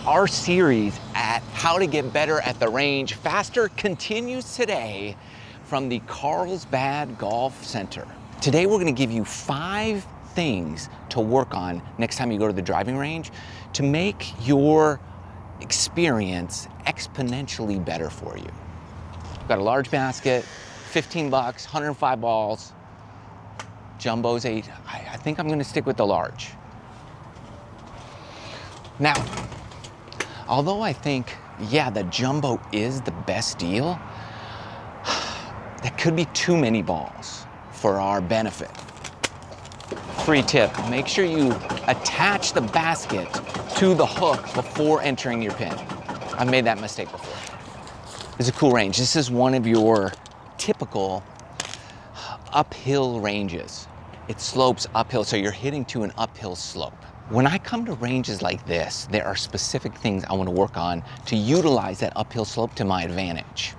Our series at how to get better at the range faster continues today from the Carlsbad Golf Center. Today we're going to give you 5 things to work on next time you go to the driving range to make your experience exponentially better for you. We've got a large basket, 15 bucks, 105 balls, jumbo's 8. I think I'm going to stick with the large. Now, although I think, yeah, the jumbo is the best deal, that could be too many balls for our benefit. Free tip, make sure you attach the basket to the hook before entering your pin. I've made that mistake before. It's a cool range. This is one of your typical uphill ranges. It slopes uphill, so you're hitting to an uphill slope. When I come to ranges like this, there are specific things I want to work on to utilize that uphill slope to my advantage.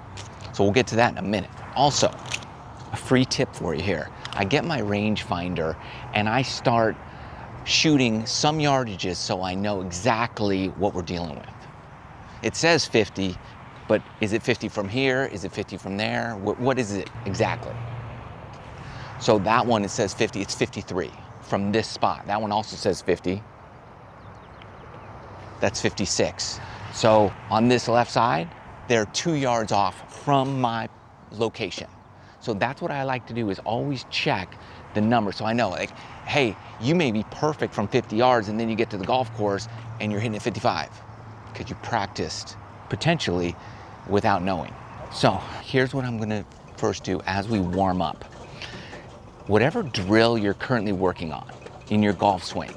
So we'll get to that in a minute. Also, a free tip for you here. I get my rangefinder and I start shooting some yardages so I know exactly what we're dealing with. It says 50, but is it 50 from here? Is it 50 from there? What is it exactly? So that one, it says 50, it's 53. From this spot. That one also says 50. That's 56. So on this left side, they're 2 yards off from my location. So that's what I like to do, is always check the number. So I know, like, hey, you may be perfect from 50 yards and then you get to the golf course and you're hitting at 55 because you practiced potentially without knowing. So here's what I'm gonna first do as we warm up. Whatever drill you're currently working on in your golf swing,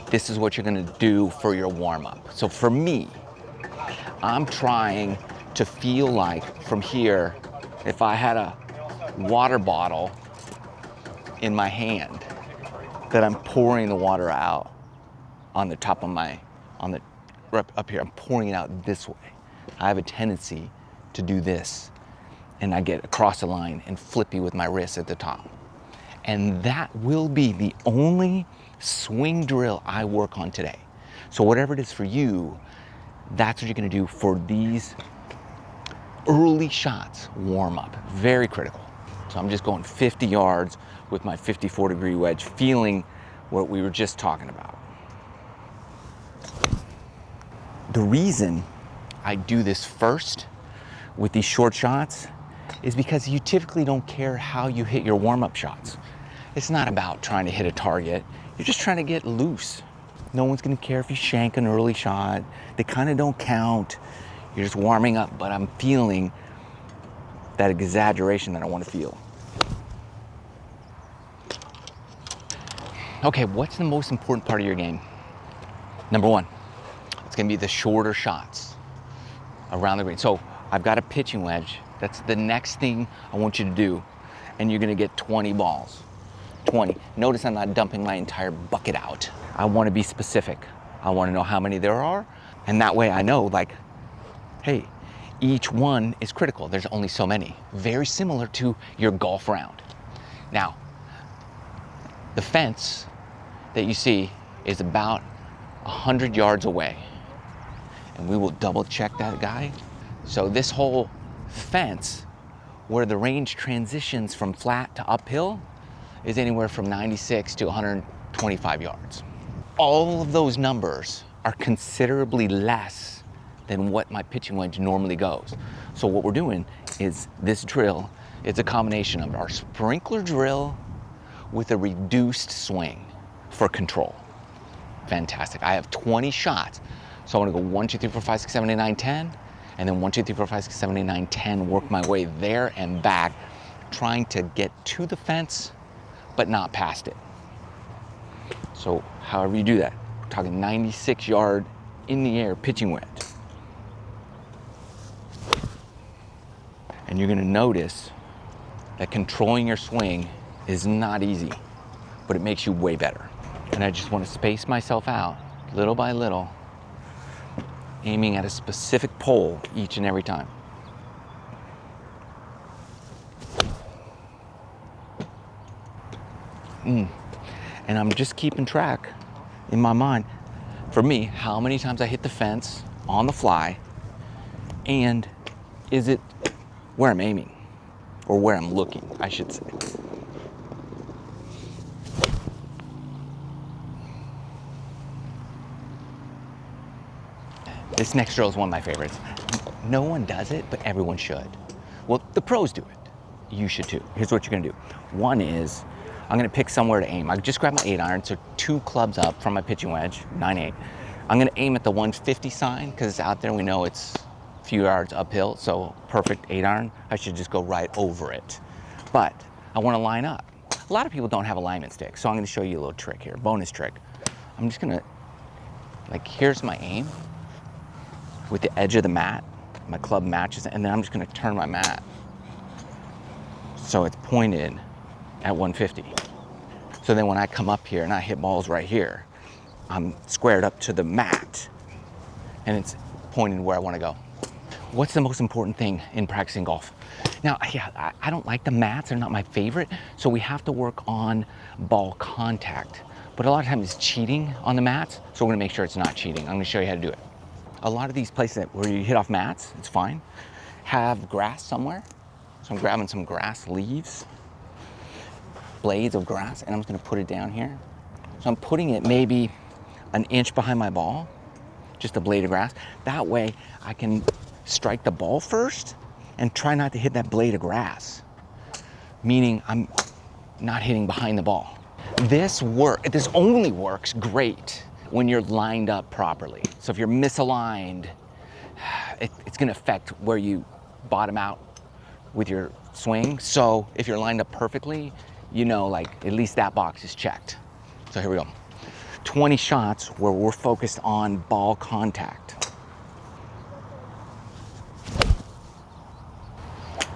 this is what you're gonna do for your warm-up. So for me, I'm trying to feel like from here, if I had a water bottle in my hand, that I'm pouring the water out on the top of my, up here, I'm pouring it out this way. I have a tendency to do this, and I get across the line and flippy with my wrist at the top. And that will be the only swing drill I work on today. So whatever it is for you, that's what you're gonna do for these early shots, warm up, very critical. So I'm just going 50 yards with my 54-degree wedge, feeling what we were just talking about. The reason I do this first with these short shots is because you typically don't care how you hit your warm-up shots. It's not about trying to hit a target. You're just trying to get loose. No one's gonna care if you shank an early shot. They kind of don't count. You're just warming up, but I'm feeling that exaggeration that I want to feel. Okay, what's the most important part of your game? Number 1, it's gonna be the shorter shots around the green. So I've got a pitching wedge. That's the next thing I want you to do. And you're gonna get 20 balls. 20. Notice I'm not dumping my entire bucket out. I want to be specific. I want to know how many there are, and that way I know, like, hey, each one is critical. There's only so many. Very similar to your golf round. Now, the fence that you see is about 100 yards away, and we will double check that guy. So this whole fence, where the range transitions from flat to uphill, is anywhere from 96 to 125 yards. All of those numbers are considerably less than what my pitching wedge normally goes. So what we're doing is this drill, it's a combination of our sprinkler drill with a reduced swing for control. Fantastic. I have 20 shots. So I want to go 1, 2, 3, 4, 5, 6, 7, 8, 9, 10, and then 1, 2, 3, 4, 5, 6, 7, 8, 9, 10, work my way there and back, trying to get to the fence but not past it. So however you do that, we're talking 96 yard in the air pitching wedge. And you're gonna notice that controlling your swing is not easy, but it makes you way better. And I just want to space myself out little by little, aiming at a specific pole each and every time. And I'm just keeping track in my mind for me, how many times I hit the fence on the fly, and is it where I'm aiming, or where I'm looking, I should say. This next drill is one of my favorites. No one does it, but everyone should. Well, the pros do it. You should too. Here's what you're gonna do. One is, I'm gonna pick somewhere to aim. I just grab my 8-iron, so 2 clubs up from my pitching wedge, 9/8. I'm gonna aim at the 150 sign, because it's out there, we know it's a few yards uphill, so perfect 8-iron. I should just go right over it. But I wanna line up. A lot of people don't have alignment sticks, so I'm gonna show you a little trick here, bonus trick. I'm just gonna, like, here's my aim with the edge of the mat. My club matches, and then I'm just gonna turn my mat so it's pointed at 150. So then when I come up here and I hit balls right here, I'm squared up to the mat and it's pointed where I wanna go. What's the most important thing in practicing golf? Now, yeah, I don't like the mats, they're not my favorite, so we have to work on ball contact. But a lot of times it's cheating on the mats, so we're gonna make sure it's not cheating. I'm gonna show you how to do it. A lot of these places where you hit off mats, it's fine, have grass somewhere. So I'm grabbing some grass leaves, blades of grass, and I'm just gonna put it down here. So I'm putting it maybe an inch behind my ball, just a blade of grass. That way I can strike the ball first and try not to hit that blade of grass, meaning I'm not hitting behind the ball. This only works great when you're lined up properly. So if you're misaligned, it's gonna affect where you bottom out with your swing. So if you're lined up perfectly, you know, like, at least that box is checked. So here we go. 20 shots where we're focused on ball contact.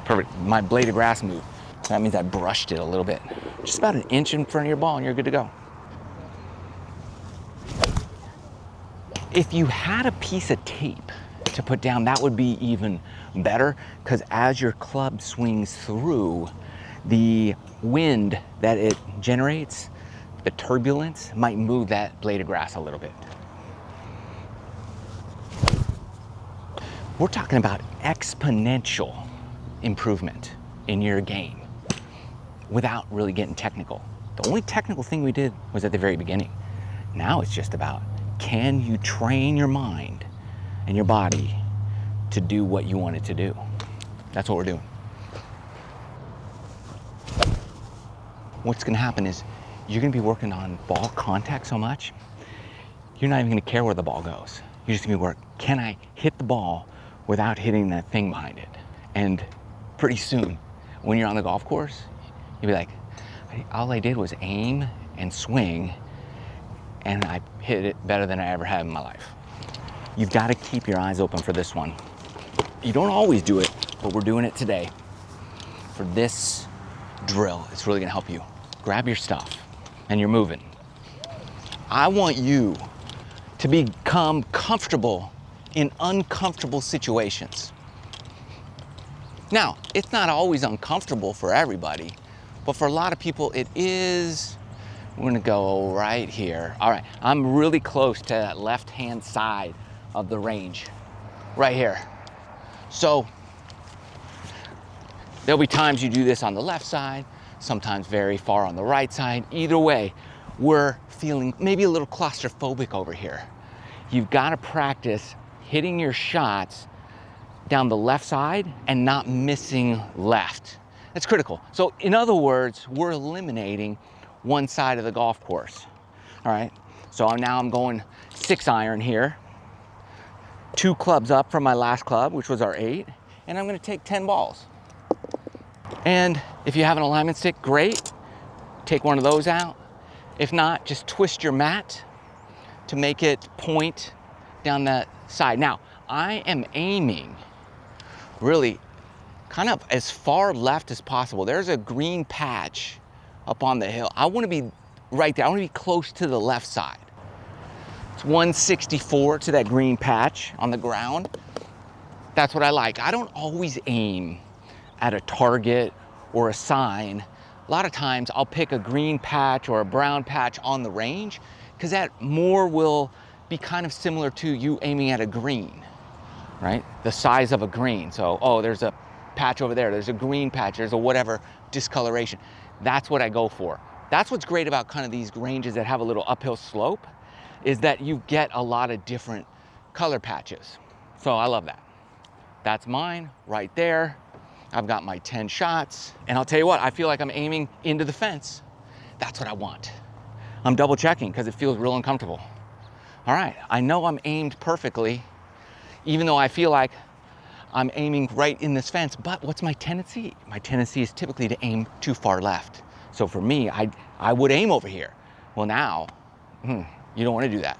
Perfect, my blade of grass moved. So that means I brushed it a little bit. Just about an inch in front of your ball and you're good to go. If you had a piece of tape to put down, that would be even better, because as your club swings through, the wind that it generates, the turbulence, might move that blade of grass a little bit. We're talking about exponential improvement in your game without really getting technical. The only technical thing we did was at the very beginning. Now it's just about, can you train your mind and your body to do what you want it to do? That's what we're doing. What's gonna happen is you're gonna be working on ball contact so much, you're not even gonna care where the ball goes. You're just gonna be working, can I hit the ball without hitting that thing behind it? And pretty soon, when you're on the golf course, you'll be like, all I did was aim and swing, and I hit it better than I ever have in my life. You've got to keep your eyes open for this one. You don't always do it, but we're doing it today. For this drill, it's really gonna help you. Grab your stuff, and you're moving. I want you to become comfortable in uncomfortable situations. Now, it's not always uncomfortable for everybody, but for a lot of people it is. We're gonna go right here. All right, I'm really close to that left-hand side of the range, right here. So, there'll be times you do this on the left side, sometimes very far on the right side. Either way, we're feeling maybe a little claustrophobic over here. You've gotta practice hitting your shots down the left side and not missing left. That's critical. So in other words, we're eliminating one side of the golf course. All right, so now I'm going 6-iron here, 2 clubs up from my last club, which was our 8, and I'm gonna take 10 balls. And if you have an alignment stick, great, take one of those out. If not, just twist your mat to make it point down that side. Now, I am aiming really kind of as far left as possible. There's a green patch up on the hill. I want to be right there. I want to be close to the left side. It's 164 to that green patch on the ground. That's what I like. I don't always aim at a target or a sign. A lot of times I'll pick a green patch or a brown patch on the range, because that more will be kind of similar to you aiming at a green, right? The size of a green. So, oh, there's a patch over there, there's a green patch, there's a whatever discoloration. That's what I go for. That's what's great about kind of these ranges that have a little uphill slope, is that you get a lot of different color patches. So I love that. That's mine right there. I've got my 10 shots, and I'll tell you what, I feel like I'm aiming into the fence. That's what I want. I'm double checking because it feels real uncomfortable. All right, I know I'm aimed perfectly, even though I feel like I'm aiming right in this fence, but what's my tendency? My tendency is typically to aim too far left. So for me, I would aim over here. Well now, you don't want to do that.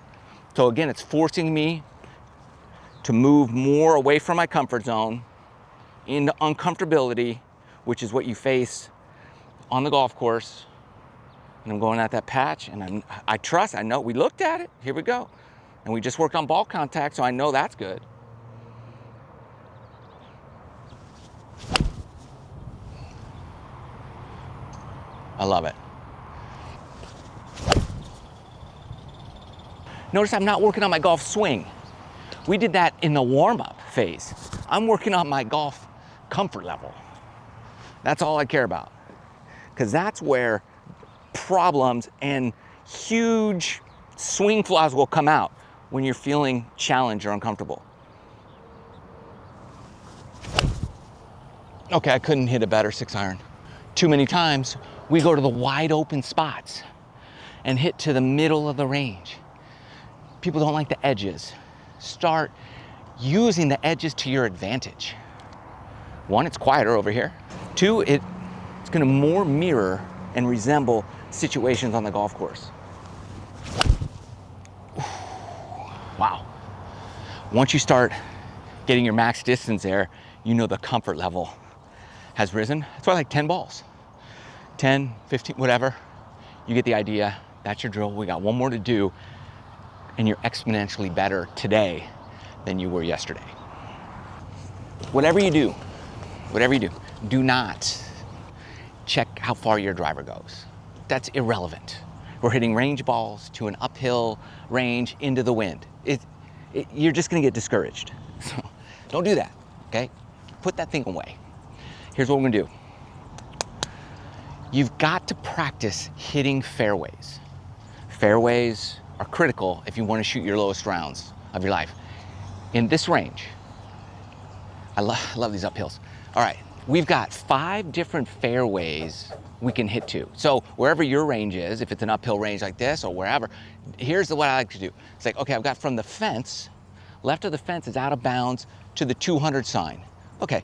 So again, it's forcing me to move more away from my comfort zone into uncomfortability, which is what you face on the golf course. And I'm going at that patch, and I know, we looked at it, here we go. And we just worked on ball contact, so I know that's good. I love it. Notice I'm not working on my golf swing. We did that in the warm-up phase. I'm working on my golf comfort level. That's all I care about. Because that's where problems and huge swing flaws will come out when you're feeling challenged or uncomfortable. Okay, I couldn't hit a better 6-iron. Too many times, we go to the wide open spots and hit to the middle of the range. People don't like the edges. Start using the edges to your advantage. One, it's quieter over here. Two, it's gonna more mirror and resemble situations on the golf course. Wow. Once you start getting your max distance there, you know the comfort level has risen. That's why I like 10 balls. 10, 15, whatever. You get the idea. That's your drill. We got one more to do, and you're exponentially better today than you were yesterday. Whatever you do, do not check how far your driver goes. That's irrelevant. We're hitting range balls to an uphill range into the wind. You're just gonna get discouraged. So don't do that, okay? Put that thing away. Here's what we're gonna do. You've got to practice hitting fairways. Fairways are critical if you want to shoot your lowest rounds of your life. In this range, I love these uphills. All right, we've got 5 different fairways we can hit to. So wherever your range is, if it's an uphill range like this or wherever, here's what I like to do. It's like, okay, I've got from the fence, left of the fence is out of bounds to the 200 sign. Okay,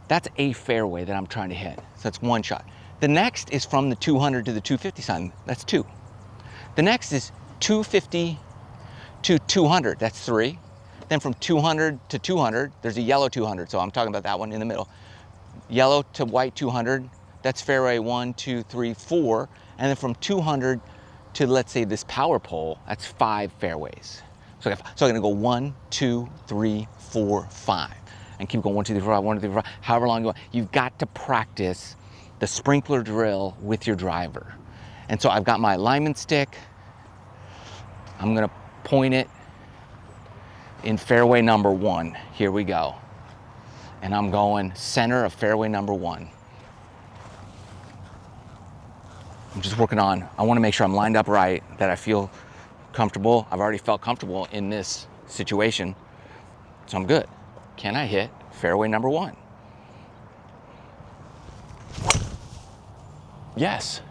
that's a fairway that I'm trying to hit. So that's one shot. The next is from the 200 to the 250 sign. That's 2. The next is 250 to 200. That's 3. Then from 200 to 200, there's a yellow 200. So I'm talking about that one in the middle. Yellow to white 200. That's fairway 1, 2, 3, 4. And then from 200 to, let's say, this power pole, that's 5 fairways. So I'm gonna go 1, 2, 3, 4, 5. And keep going 1, 2, 3, 4, 5, 1, 2, 3, 4, 5, however long you want. You've got to practice the sprinkler drill with your driver. And so I've got my alignment stick. I'm gonna point it in fairway number 1. Here we go. And I'm going center of fairway number 1. I'm just working on, I wanna make sure I'm lined up right, that I feel comfortable. I've already felt comfortable in this situation, so I'm good. Can I hit fairway number 1? Yes.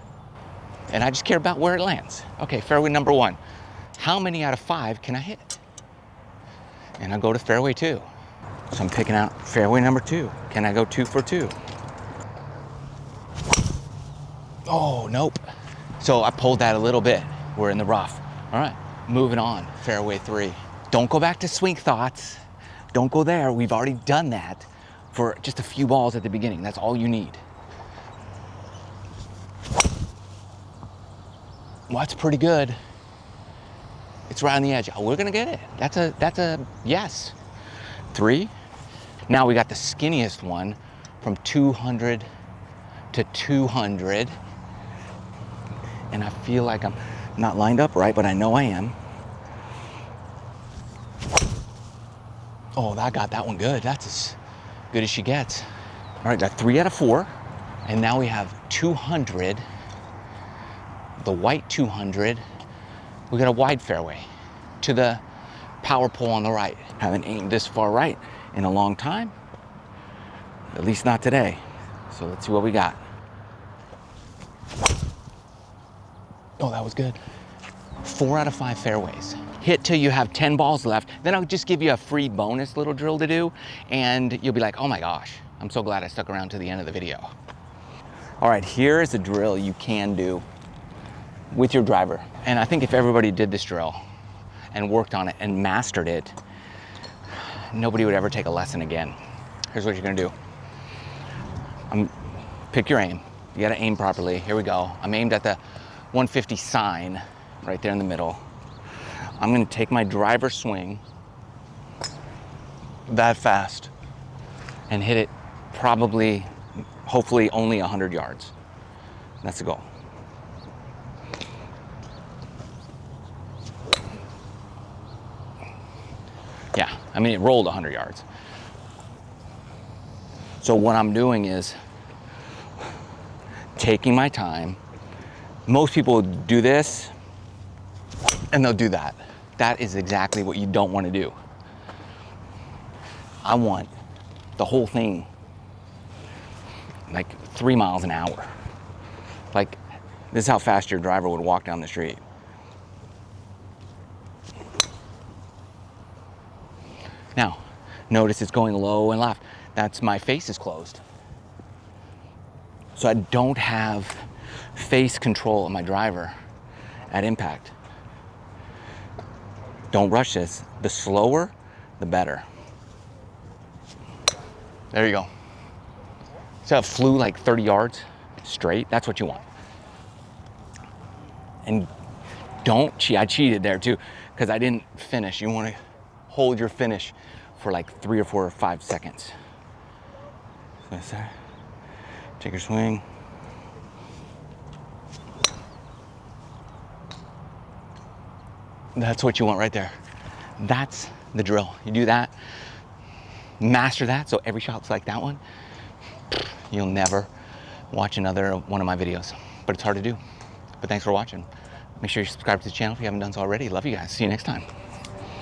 And I just care about where it lands. Okay, fairway number 1. How many out of 5 can I hit? And I go to fairway 2. So I'm picking out fairway number 2. Can I go 2 for 2? Oh, nope. So I pulled that a little bit. We're in the rough. All right, moving on, fairway 3. Don't go back to swing thoughts. Don't go there. We've already done that for just a few balls at the beginning. That's all you need. Well, that's pretty good. It's right on the edge. Oh, we're gonna get it. That's a yes. 3. Now we got the skinniest one from 200 to 200. And I feel like I'm not lined up right, but I know I am. Oh, I got that one good. That's as good as she gets. All right, got 3 out of 4. And now we have 200, the white 200. We got a wide fairway to the power pole on the right. Haven't aimed this far right in a long time, at least not today. So let's see what we got. Oh, that was good. 4 out of 5 fairways. Hit till you have 10 balls left. Then I'll just give you a free bonus little drill to do, and you'll be like, oh my gosh, I'm so glad I stuck around to the end of the video. All right, here is a drill you can do with your driver. And I think if everybody did this drill and worked on it and mastered it, nobody would ever take a lesson again. Here's what you're gonna do. Pick your aim. You gotta aim properly. Here we go. I'm aimed at the 150 sign right there in the middle. I'm gonna take my driver swing that fast and hit it probably, hopefully only 100 yards. That's the goal. Yeah, I mean, it rolled 100 yards. So what I'm doing is taking my time. Most people do this and they'll do that. That is exactly what you don't want to do. I want the whole thing like 3 miles an hour. Like, this is how fast your driver would walk down the street. Now, notice it's going low and left. That's my face is closed. So I don't have face control of my driver at impact. Don't rush this. The slower, the better. There you go. So it flew like 30 yards straight. That's what you want. And don't cheat. I cheated there too, because I didn't finish. You want to hold your finish for like 3 or 4 or 5 seconds. So there. Take your swing. That's what you want right there. That's the drill. You do that, master that, so every shot's like that one. You'll never watch another one of my videos, but it's hard to do. But thanks for watching. Make sure you subscribe to the channel if you haven't done so already. Love you guys. See you next time.